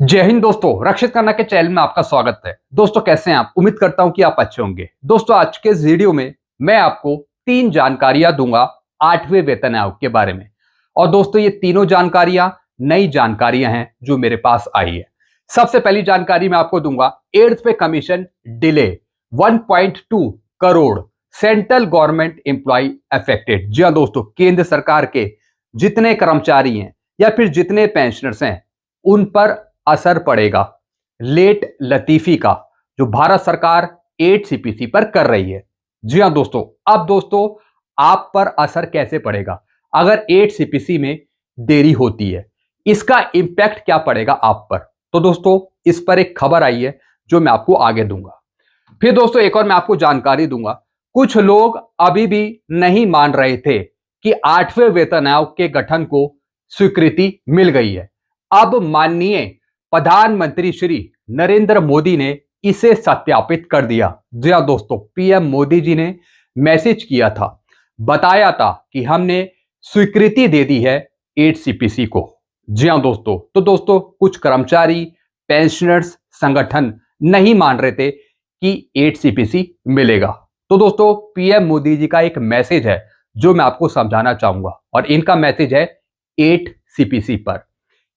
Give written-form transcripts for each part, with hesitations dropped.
जय हिंद दोस्तों, रक्षित करना के चैनल में आपका स्वागत है। दोस्तों कैसे हैं आप? उम्मीद करता हूं कि आप अच्छे होंगे। दोस्तों आज के इस वीडियो में मैं आपको 3 जानकारियां दूंगा 8वें वेतन आयोग के बारे में। और दोस्तों ये तीनों जानकारियां नई जानकारियां हैं जो मेरे पास आई है। सबसे पहली जानकारी मैं आपको दूंगा 8th pay commission delay 1.2 crore central government employ affected. जी हां दोस्तों, केंद्र सरकार के जितने कर्मचारी हैं या फिर जितने पेंशनर्स हैं उन पर असर पड़ेगा लेट लतीफी का, जो भारत सरकार 8 सीपीसी पर कर रही है। जी हां दोस्तों, अब दोस्तों आप पर असर कैसे पड़ेगा अगर 8 सीपीसी में देरी होती है, इसका इंपैक्ट क्या पड़ेगा आप पर? तो दोस्तों इस पर एक खबर आई है जो मैं आपको आगे दूंगा। फिर दोस्तों एक और मैं आपको जानकारी दूंगा। कुछ लोग अभी भी नहीं मान रहे थे कि 8वें वेतन आयोग के गठन को स्वीकृति मिल गई है। अब माननीय प्रधानमंत्री श्री नरेंद्र मोदी ने इसे सत्यापित कर दिया। जी हां दोस्तों, पीएम मोदी जी ने मैसेज किया था, बताया था कि हमने स्वीकृति दे दी है 8 सीपीसी को। जी हां दोस्तों, तो दोस्तों कुछ कर्मचारी पेंशनर्स संगठन नहीं मान रहे थे कि 8 सीपीसी मिलेगा। तो दोस्तों पीएम मोदी जी का एक मैसेज है जो मैं आपको समझाना चाहूंगा, और इनका मैसेज है 8 सीपीसी पर।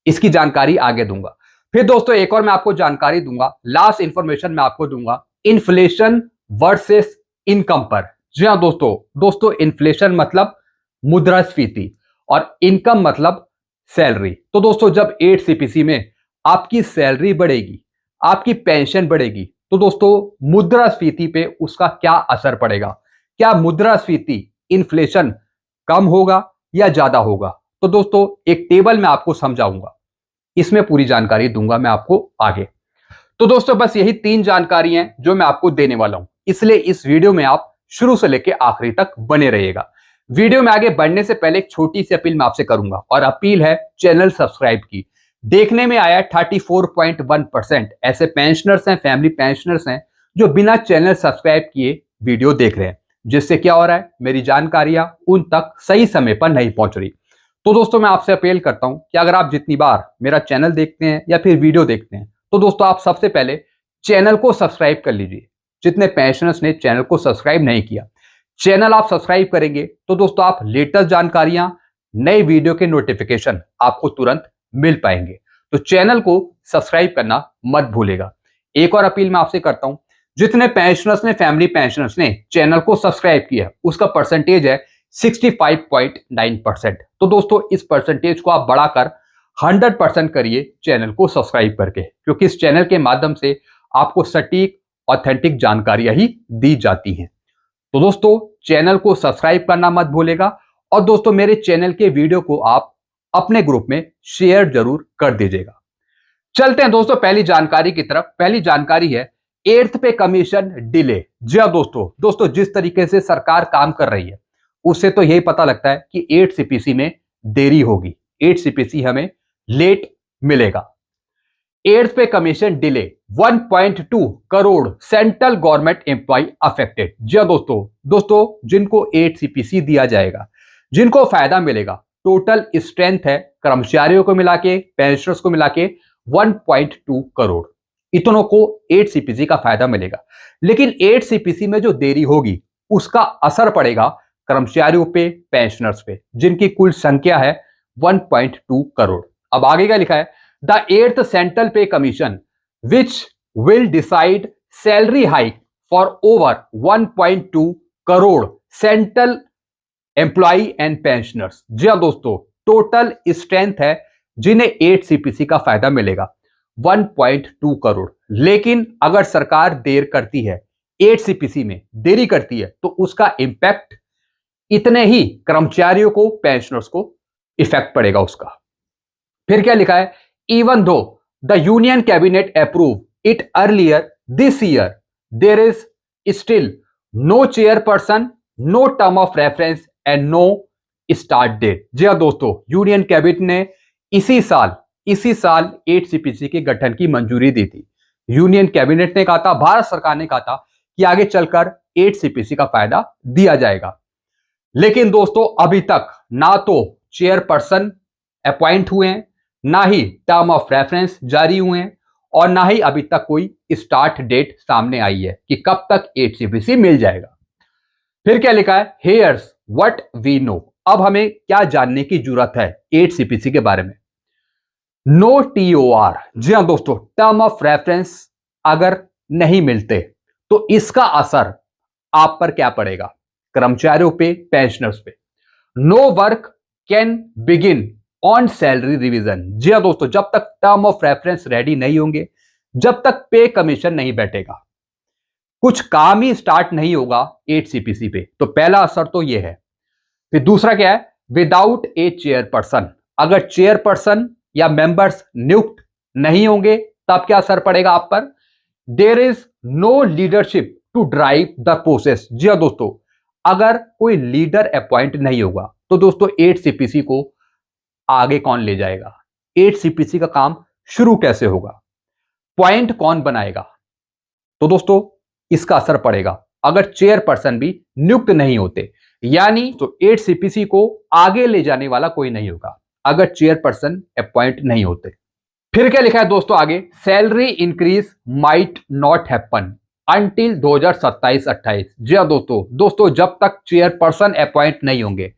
इसकी जानकारी आगे दूंगा। फिर दोस्तों एक और मैं आपको जानकारी दूंगा, लास्ट इंफॉर्मेशन मैं आपको दूंगा इन्फ्लेशन वर्सेस इनकम पर। जी हां दोस्तों इन्फ्लेशन मतलब मुद्रास्फीति और इनकम मतलब सैलरी। तो दोस्तों जब 8 सीपीसी में आपकी सैलरी बढ़ेगी, आपकी पेंशन बढ़ेगी, तो दोस्तों मुद्रास्फीति पे उसका क्या असर पड़ेगा? क्या मुद्रास्फीति इन्फ्लेशन कम होगा या ज्यादा होगा? तो दोस्तों एक टेबल में आपको समझाऊंगा, इसमें पूरी जानकारी दूंगा मैं आपको आगे। तो दोस्तों बस यही 3 जानकारियां हैं जो मैं आपको देने वाला हूं, इसलिए इस वीडियो में आप शुरू से लेकर आखिरी तक बने रहिएगा। वीडियो में आगे बढ़ने से पहले एक छोटी सी अपील मैं आपसे करूंगा, और अपील है चैनल सब्सक्राइब की। देखने में आया 34.1% ऐसे पेंशनर्स हैं, फैमिली पेंशनर्स हैं जो बिना चैनल सब्सक्राइब किए वीडियो देख रहे हैं, जिससे क्या हो रहा है, मेरी जानकारियां उन तक सही समय पर नहीं पहुंच रही। तो दोस्तों मैं आपसे अपील करता हूं कि अगर आप जितनी बार मेरा चैनल देखते हैं या फिर वीडियो देखते हैं, तो दोस्तों आप सबसे पहले चैनल को सब्सक्राइब कर लीजिए। जितने पेंशनर्स ने चैनल को सब्सक्राइब नहीं किया, चैनल आप सब्सक्राइब करेंगे तो दोस्तों आप लेटेस्ट जानकारियां, नए वीडियो के नोटिफिकेशन आपको तुरंत मिल पाएंगे। तो चैनल को सब्सक्राइब करना मत भूलेगा। एक और अपील मैं आपसे करता हूं, जितने पेंशनर्स ने, फैमिली पेंशनर्स ने चैनल को सब्सक्राइब किया, उसका परसेंटेज है 65.9%। तो दोस्तों इस परसेंटेज को आप बढ़ाकर 100% करिए चैनल को सब्सक्राइब करके, क्योंकि इस चैनल के माध्यम से आपको सटीक ऑथेंटिक जानकारियां ही दी जाती हैं। तो दोस्तों चैनल को सब्सक्राइब करना मत भूलेगा, और दोस्तों मेरे चैनल के वीडियो को आप अपने ग्रुप में शेयर जरूर कर दीजिएगा। चलते हैं दोस्तों पहली जानकारी की तरफ। पहली जानकारी है 8th पे कमीशन डिले। जी हां दोस्तों जिस तरीके से सरकार काम कर रही है उससे तो यही पता लगता है कि 8 सीपीसी में देरी होगी, 8 सीपीसी हमें लेट मिलेगा। 8th pay commission delay 1.2 crore central government employ affected. जी हां दोस्तों जिनको 8 सीपीसी दिया जाएगा, जिनको फायदा मिलेगा, टोटल स्ट्रेंथ है कर्मचारियों को मिला के, पेंशनर्स को मिला के 1.2 करोड़, इतनों को 8 सीपीसी का फायदा मिलेगा। लेकिन 8 सीपीसी में जो देरी होगी उसका असर पड़ेगा कर्मचारियों पे, पेंशनर्स पे, जिनकी कुल संख्या है 1.2 करोड़। अब आगे क्या लिखा है, the 8th central pay commission which will decide salary hike for over 1.2 crore central employ and pensioners. जी हां दोस्तों, टोटल स्ट्रेंथ है जिन्हें 8 सीपीसी का फायदा मिलेगा 1.2 करोड़। लेकिन अगर सरकार देर करती है, 8 सीपीसी में देरी करती है, तो उसका इंपैक्ट इतने ही कर्मचारियों को, पेंशनर्स को इफेक्ट पड़ेगा उसका। फिर क्या लिखा है, even though the union cabinet approve it earlier this year there is still no chairperson, no term of reference and no start date. जी हां दोस्तों, यूनियन कैबिनेट ने इसी साल 8 सीपीसी के गठन की मंजूरी दी थी। यूनियन कैबिनेट ने कहा था, भारत सरकार ने कहा था कि आगे चलकर 8 सीपीसी का फायदा दिया जाएगा। लेकिन दोस्तों अभी तक ना तो चेयरपर्सन अपॉइंट हुए हैं, ना ही टर्म ऑफ रेफरेंस जारी हुए हैं और ना ही अभी तक कोई स्टार्ट डेट सामने आई है कि कब तक एचसीपीसी मिल जाएगा। फिर क्या लिखा है, हेयर्स व्हाट वी नो। अब हमें क्या जानने की जरूरत है एचसीपीसी के बारे में। नो टीओआर, जी हां दोस्तों, टर्म ऑफ रेफरेंस अगर नहीं मिलते तो इसका असर आप पर क्या पड़ेगा, कर्मचारियों पे, पेंशनर्स पे। No work can begin on salary revision, जी हां दोस्तों, जब तक टर्म ऑफ रेफरेंस रेडी नहीं होंगे, जब तक पे कमीशन नहीं बैठेगा, कुछ काम ही स्टार्ट नहीं होगा एचसीपीसी पे। तो पहला असर तो यह है। फिर दूसरा क्या है, विदाउट ए चेयरपर्सन, अगर चेयरपर्सन या मेंबर्स नियुक्त नहीं होंगे तब क्या असर पड़ेगा आप पर। There is no leadership to drive the process, जी हां दोस्तों, अगर कोई लीडर अपॉइंट नहीं होगा तो दोस्तों एचसीपीसी को आगे कौन ले जाएगा, एचसीपीसी का काम शुरू कैसे होगा, पॉइंट कौन बनाएगा। तो दोस्तों इसका असर पड़ेगा अगर चेयरपर्सन भी नियुक्त नहीं होते, यानी तो एचसीपीसी को आगे ले जाने वाला कोई नहीं होगा अगर चेयरपर्सन अपॉइंट नहीं होते। फिर क्या लिखा है दोस्तों आगे, salary increase might not happen until 2027-28। जी हां दोस्तों, जब तक चेयरपर्सन अपॉइंट नहीं होंगे,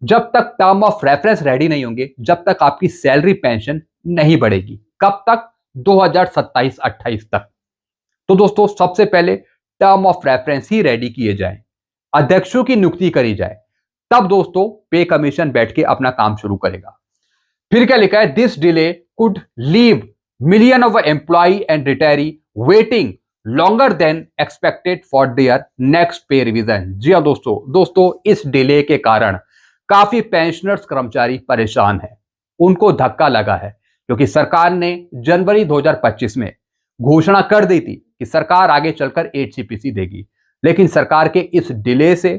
जब तक टर्म ऑफ रेफरेंस रेडी नहीं होंगे, जब तक आपकी सैलरी पेंशन नहीं बढ़ेगी। कब तक, 2027-28 तक। तो दोस्तों सबसे पहले term of reference he ready किए जाए, अध्यक्षों की नियुक्ति करी जाए, तब दोस्तों पे कमीशन बैठ के अपना काम शुरू करेगा। फिर क्या लिखा है, this delay could leave million of employee and retiree waiting longer than expected for their next pay revision. जी हां दोस्तों, इस डिले के कारण काफी पेंशनर्स कर्मचारी परेशान हैं, उनको धक्का लगा है क्योंकि सरकार ने जनवरी 2025 में घोषणा कर दी थी कि सरकार आगे चलकर एचसीपीसी देगी, लेकिन सरकार के इस डिले से,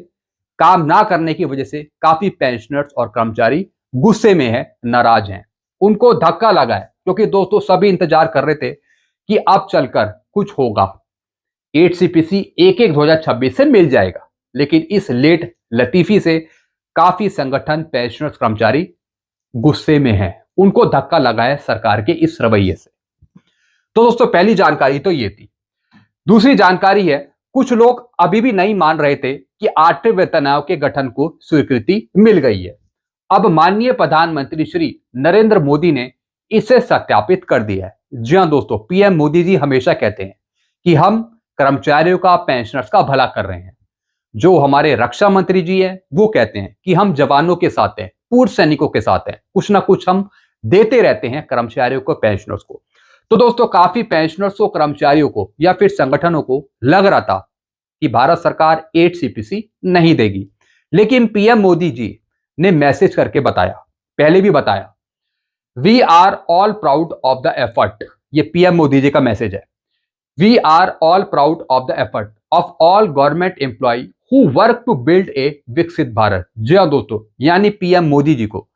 काम ना करने की वजह से काफी पेंशनर्स और कर्मचारी गुस्से में है, नाराज हैं, उनको धक्का लगा है क्योंकि दोस्तों सभी इंतजार कर रहे थे कि अब चलकर कुछ होगा, एचसीपीसी 1/1/2026 से मिल जाएगा। लेकिन इस लेट लतीफी से काफी संगठन, पेंशनर्स, कर्मचारी गुस्से में हैं, उनको धक्का लगा है सरकार के इस रवैये से। तो दोस्तों पहली जानकारी तो ये थी। दूसरी जानकारी है, कुछ लोग अभी भी नहीं मान रहे थे कि 8वें वेतन आयोग के गठन को स्वीकृति मिल गई है। अब माननीय प्रधानमंत्री श्री नरेंद्र मोदी ने इसे सत्यापित कर दिया है। जी हां दोस्तों, पीएम मोदी जी हमेशा कहते हैं कि हम कर्मचारियों का, पेंशनर्स का भला कर रहे हैं। जो हमारे रक्षा मंत्री जी हैं वो कहते हैं कि हम जवानों के साथ हैं, पूर्व सैनिकों के साथ हैं, कुछ ना कुछ हम देते रहते हैं कर्मचारियों को, पेंशनर्स को। तो दोस्तों काफी पेंशनर्स को, कर्मचारियों को या फिर संगठनों को लग रहा था कि भारत सरकार एचसीपीसी नहीं देगी, लेकिन पीएम मोदी जी ने मैसेज करके बताया, पहले भी बताया, we are all proud of the effort. ये पीएम मोदी जी का मैसेज है, we are all proud of the effort of all government employee who work to build a विकसित भारत। जी हां दोस्तों, यानी पीएम मोदी जी को,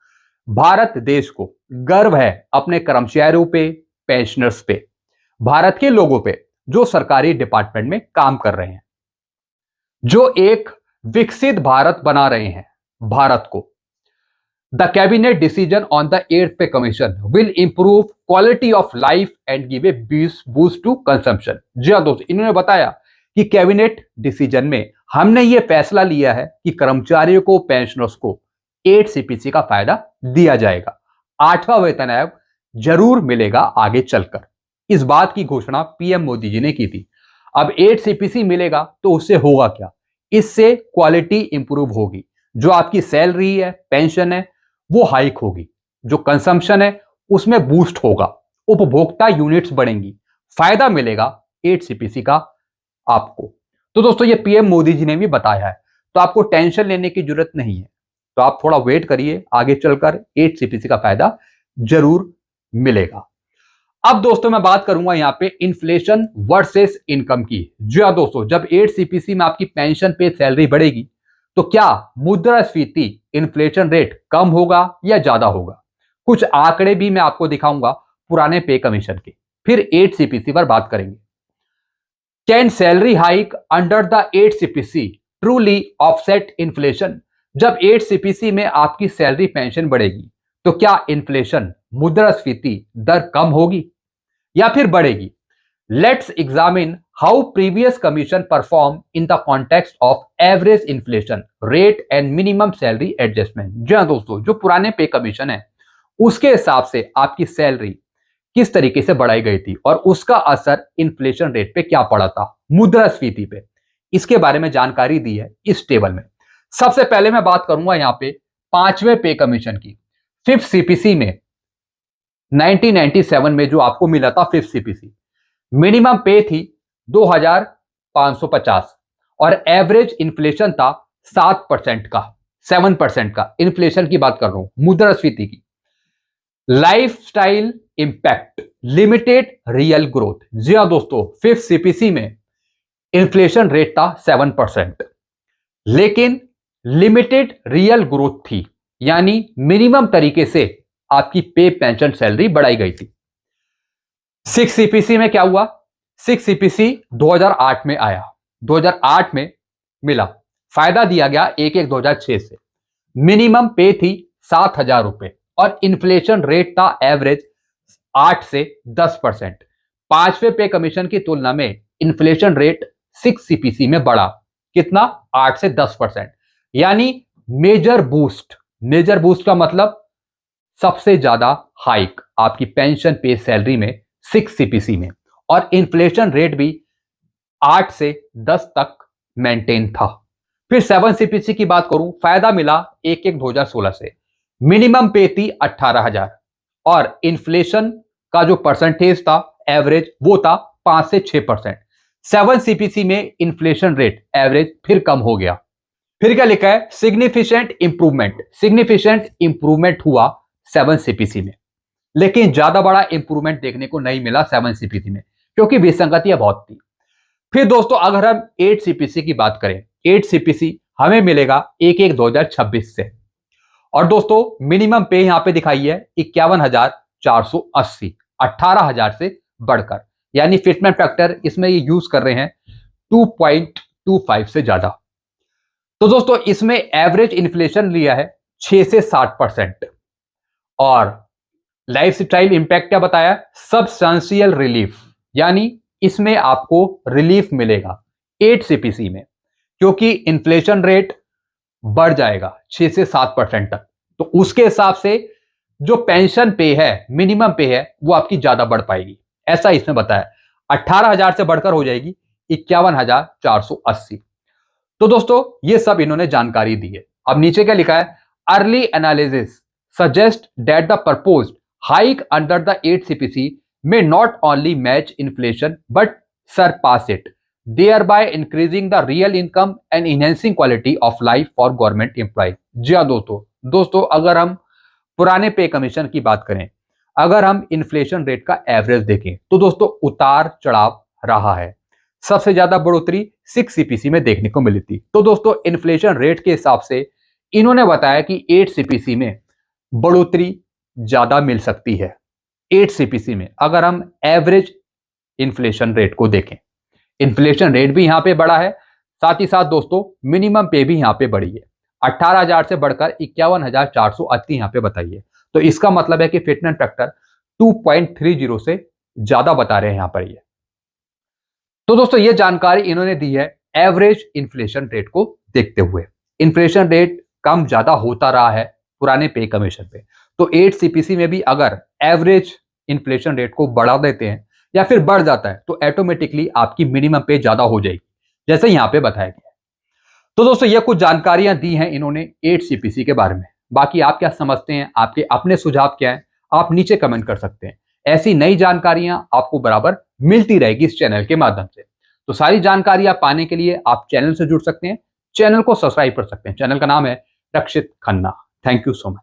भारत देश को गर्व है अपने कर्मचारियों पे, पेंशनर्स पे, भारत के लोगों पे जो सरकारी डिपार्टमेंट में काम कर रहे हैं, जो एक विकसित भारत बना रहे हैं भारत को। The cabinet decision on the 8th pay commission will improve quality of life and give a boost to consumption. जी हां दोस्तों, इन्होंने बताया कि कैबिनेट डिसीजन में हमने ये फैसला लिया है कि कर्मचारियों को, पेंशनर्स को एचसीपीसी का फायदा दिया जाएगा, 8वां वेतन आयोग जरूर मिलेगा आगे चलकर। इस बात की घोषणा पीएम मोदी जी ने की थी। अब एचसीपीसी मिलेगा तो उससे होगा क्या, इससे क्वालिटी इंप्रूव होगी, जो आपकी सैलरी है, पेंशन है, वो हाइक होगी, जो कंजम्पशन है उसमें बूस्ट होगा, उपभोक्ता यूनिट्स बढ़ेंगी, फायदा मिलेगा एचसीपीसी का आपको। तो दोस्तों ये पीएम मोदी जी ने भी बताया है, तो आपको टेंशन लेने की जरूरत नहीं है। तो आप थोड़ा वेट करिए, आगे चलकर एचसीपीसी का फायदा जरूर मिलेगा। अब दोस्तों मैं बात करूंगा यहां पे इन्फ्लेशन वर्सेस इनकम की। जी हां दोस्तों, जब एचसीपीसी में आपकी पेंशन पे सैलरी बढ़ेगी तो क्या मुद्रास्फीति, इन्फ्लेशन रेट कम होगा या ज्यादा होगा। कुछ आंकड़े भी मैं आपको दिखाऊंगा पुराने पे कमीशन के, फिर एचसीपीसी पर बात करेंगे। Can salary hike under the HCPC truly offset inflation. जब एचसीपीसी में आपकी सैलरी, पेंशन बढ़ेगी तो क्या इन्फ्लेशन मुद्रास्फीति दर कम होगी या फिर बढ़ेगी? Let's examine how previous commission perform in the context of average inflation rate and minimum salary adjustment. जी हाँ दोस्तों, जो पुराने पे कमीशन है उसके हिसाब से आपकी सैलरी किस तरीके से बढ़ाई गई थी और उसका असर इन्फ्लेशन रेट पे क्या पड़ा था, मुद्रास्फीति पे, इसके बारे में जानकारी दी है इस टेबल में। सबसे पहले मैं बात करूंगा यहां पे पांचवें पे कमीशन की। फिफ्थ सीपीसी में 1997 में जो आपको मिला था फिफ्थ सीपीसी, मिनिमम पे थी 2550 और एवरेज इन्फ्लेशन था 7% का, 7% का इन्फ्लेशन की बात कर रहा हूं, मुद्रास्फीति की। Lifestyle impact, limited real growth. जी हां दोस्तों, फिफ्थ सीपीसी में इन्फ्लेशन रेट था 7%, लेकिन लिमिटेड रियल ग्रोथ थी, यानी मिनिमम तरीके से आपकी पे पेंशन सैलरी बढ़ाई गई थी। सिक्स सीपीसी में क्या हुआ? सिक्स सीपीसी 2008 में आया, 2008 में मिला, फायदा दिया गया 1/1/2006 से। मिनिमम पे थी 7,000 रुपए और इन्फ्लेशन रेट था एवरेज 8 से 10%। पांचवें पे कमीशन की तुलना में इन्फ्लेशन रेट सिक्स सीपीसी में बढ़ा, कितना? 8 से 10%, यानी मेजर बूस्ट। मेजर बूस्ट का मतलब सबसे ज्यादा हाइक आपकी पेंशन पे सैलरी में सिक्स सीपीसी में, और इन्फ्लेशन रेट भी 8 से 10 तक मेंटेन था। फिर सेवन सीपीसी की बात करूं, फायदा मिला 1/1/2016 से। मिनिमम पे थी 18,000 और इन्फ्लेशन का जो परसेंटेज था एवरेज वो था 5 से 6%। सेवन सीपीसी में इन्फ्लेशन रेट एवरेज फिर कम हो गया। फिर क्या लिखा है? Significant improvement. सिग्निफिकेंट इंप्रूवमेंट हुआ सेवन सीपीसी में, लेकिन ज्यादा बड़ा इंप्रूवमेंट देखने को नहीं मिला सेवन सीपीसी में, क्योंकि विसंगतियां बहुत थी। फिर दोस्तों अगर हम एट सीपीसी की बात करें, एट सीपीसी हमें मिलेगा 1/1/2026 से, और दोस्तों मिनिमम पे यहां पे दिखाई है 51,480, 18,000 से बढ़कर, यानी फिटमेंट फैक्टर इसमें ये यूज कर रहे हैं 2.25 से ज्यादा। तो दोस्तों इसमें एवरेज इन्फ्लेशन लिया है 6 से 60%, और लाइफ स्टाइल इंपैक्ट क्या बताया? सब्सटेंशियल रिलीफ, यानी इसमें आपको रिलीफ मिलेगा 8 सीपीसी में, क्योंकि इन्फ्लेशन रेट बढ़ जाएगा 6 से 7% तक, तो उसके हिसाब से जो पेंशन पे है, मिनिमम पे है, वो आपकी ज्यादा बढ़ पाएगी, ऐसा इसमें बताया। 18,000 से बढ़कर हो जाएगी 51,480। तो दोस्तों ये सब इन्होंने जानकारी दी है। अब नीचे क्या लिखा है? Early analysis suggest that the proposed hike under the 8 CPC may not only match inflation but surpass it, thereby increasing the real income and enhancing quality of life for government employees। जी हाँ दोस्तों अगर हम पुराने पे commission की बात करें, अगर हम इन्फ्लेशन रेट का एवरेज देखें तो दोस्तों उतार चढ़ाव रहा है। सबसे ज्यादा बढ़ोतरी सिक्स सीपीसी में देखने को मिली थी। तो दोस्तों इन्फ्लेशन रेट के हिसाब से इन्होंने बताया कि 8 सीपीसी में बढ़ोतरी ज्यादा मिल सकती है। 8 सीपीसी में अगर हम एवरेज इन्फ्लेशन रेट को देखें, इन्फ्लेशन रेट भी यहां पे बढ़ा है, साथ ही साथ दोस्तों मिनिमम पे भी यहां पे बढ़ी है, 18,000 से बढ़कर 51,480 यहां पे बताई है। तो इसका मतलब है कि फिटमेंट फैक्टर 2.30 से ज्यादा बता रहे हैं यहां पर ये। तो दोस्तों ये जानकारी इन्होंने दी है एवरेज इन्फ्लेशन रेट को देखते हुए। इन्फ्लेशन रेट कम ज्यादा होता रहा है पुराने पे कमीशन पे, तो 8 सीपीसी में भी अगर एवरेज इन्फ्लेशन रेट को बढ़ा देते हैं या फिर बढ़ जाता है तो ऑटोमेटिकली आपकी मिनिमम पे ज्यादा हो जाएगी, जैसे यहां पे बताया गया है। तो दोस्तों ये कुछ जानकारियां दी हैं इन्होंने 8 सीपीसी के बारे में। बाकी आप क्या समझते हैं, आपके अपने सुझाव क्या हैं, आप नीचे कमेंट कर सकते हैं। ऐसी नई जानकारियां आपको बराबर मिलती रहेगी इस चैनल के माध्यम से। तो सारी जानकारियां पाने के लिए आप चैनल से जुड़ सकते हैं, चैनल को सब्सक्राइब कर सकते हैं। चैनल का नाम है Rakshit Khanna. Thank you so much.